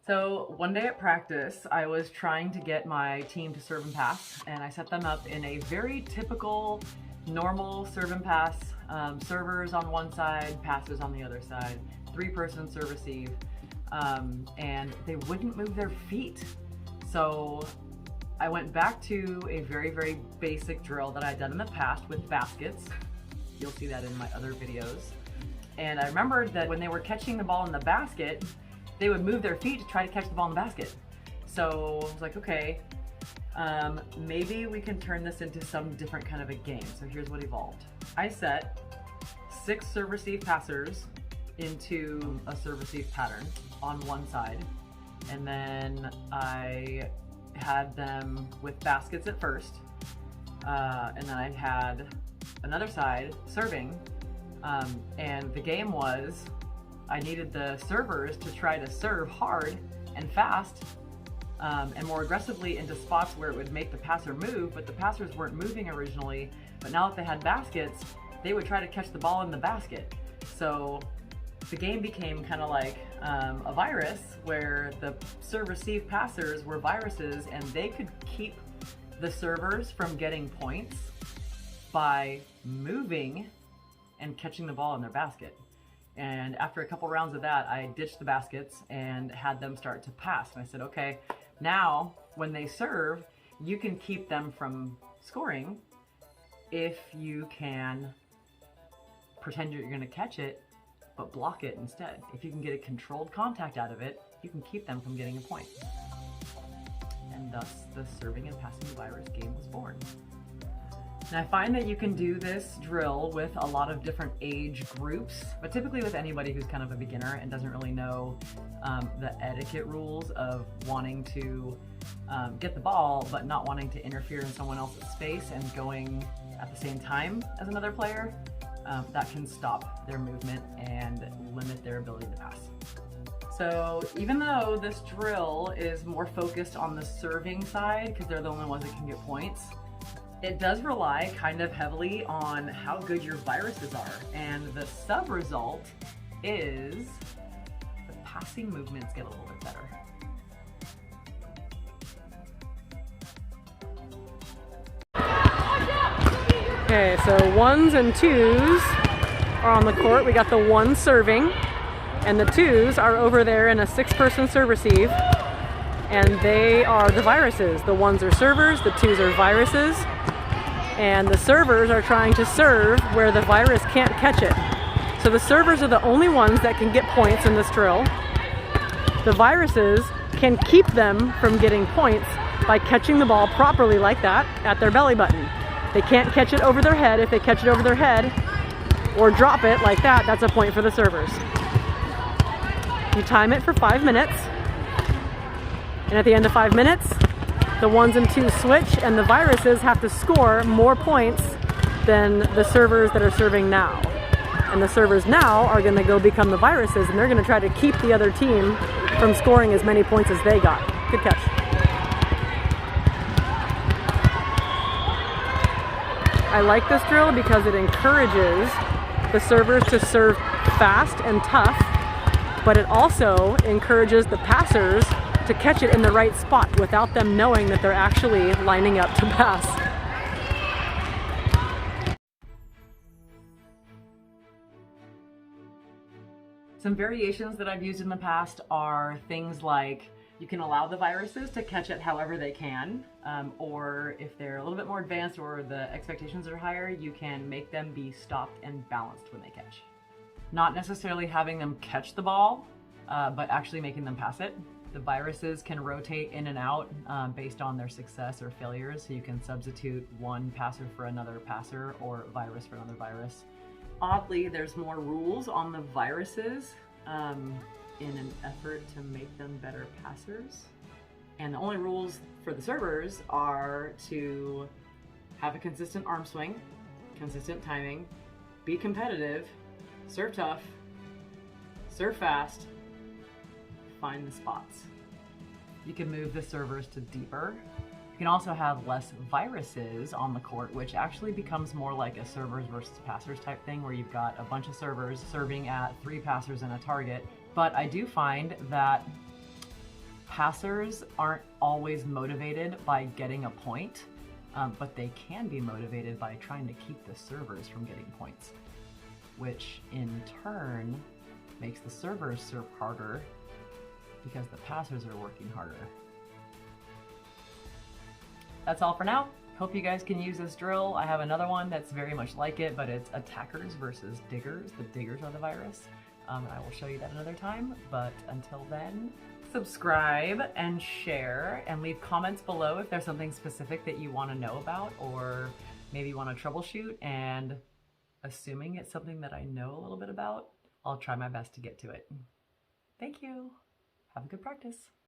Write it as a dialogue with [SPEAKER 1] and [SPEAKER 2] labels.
[SPEAKER 1] So one day at practice, I was trying to get my team to serve and pass, and I set them up in a very typical, normal serve and pass, servers on one side, passes on the other side, 3-person serve receive, and they wouldn't move their feet. So I went back to a very, very basic drill that I'd done in the past with baskets. You'll see that in my other videos. And I remembered that when they were catching the ball in the basket, they would move their feet to try to catch the ball in the basket. So I was like, okay, maybe we can turn this into some different kind of a game. So here's what evolved. I set 6 serve receive passers into a serve receive pattern on one side. And then I had them with baskets at first. And then I had another side serving. And the game was, I needed the servers to try to serve hard and fast and more aggressively into spots where it would make the passer move, but the passers weren't moving originally. But now that they had baskets, they would try to catch the ball in the basket. So the game became kind of like a virus where the serve-receive passers were viruses, and they could keep the servers from getting points by moving and catching the ball in their basket. And after a couple rounds of that, I ditched the baskets and had them start to pass. And I said, okay, now when they serve, you can keep them from scoring if you can pretend you're going to catch it, but block it instead. If you can get a controlled contact out of it, you can keep them from getting a point. And thus the serving and passing the virus game was born. And I find that you can do this drill with a lot of different age groups, but typically with anybody who's kind of a beginner and doesn't really know the etiquette rules of wanting to get the ball, but not wanting to interfere in someone else's space and going at the same time as another player. That can stop their movement and limit their ability to pass. So even though this drill is more focused on the serving side, because they're the only ones that can get points, it does rely kind of heavily on how good your viruses are. And the sub result is the passing movements get a little bit better.
[SPEAKER 2] Okay, so 1s and 2s are on the court. We got the 1 serving, and the 2s are over there in a 6-person serve receive, and they are the viruses. The 1s are servers, the 2s are viruses, and the servers are trying to serve where the virus can't catch it. So the servers are the only ones that can get points in this drill. The viruses can keep them from getting points by catching the ball properly like that at their belly button. They can't catch it over their head. If they catch it over their head or drop it like that, that's a point for the servers. You time it for 5 minutes, and at the end of 5 minutes, the 1s and 2s switch, and the viruses have to score more points than the servers that are serving now. And the servers now are going to go become the viruses, and they're going to try to keep the other team from scoring as many points as they got. Good catch. I like this drill because it encourages the servers to serve fast and tough, but it also encourages the passers to catch it in the right spot without them knowing that they're actually lining up to pass.
[SPEAKER 1] Some variations that I've used in the past are things like you can allow the viruses to catch it however they can, or if they're a little bit more advanced or the expectations are higher, you can make them be stopped and balanced when they catch. Not necessarily having them catch the ball, but actually making them pass it. The viruses can rotate in and out based on their success or failures, so you can substitute one passer for another passer or virus for another virus. Oddly, there's more rules on the viruses in an effort to make them better passers. And the only rules for the servers are to have a consistent arm swing, consistent timing, be competitive, serve tough, serve fast, find the spots. You can move the servers to deeper. You can also have less viruses on the court, which actually becomes more like a servers versus passers type thing, where you've got a bunch of servers serving at 3 passers and a target. But I do find that Passers aren't always motivated by getting a point, but they can be motivated by trying to keep the servers from getting points, which in turn makes the servers serve harder because the passers are working harder. That's all for now. Hope you guys can use this drill. I have another one that's very much like it, but it's attackers versus diggers. The diggers are the virus. I will show you that another time, but until then, subscribe and share and leave comments below if there's something specific that you want to know about or maybe want to troubleshoot, and assuming it's something that I know a little bit about, I'll try my best to get to it. Thank you. Have a good practice.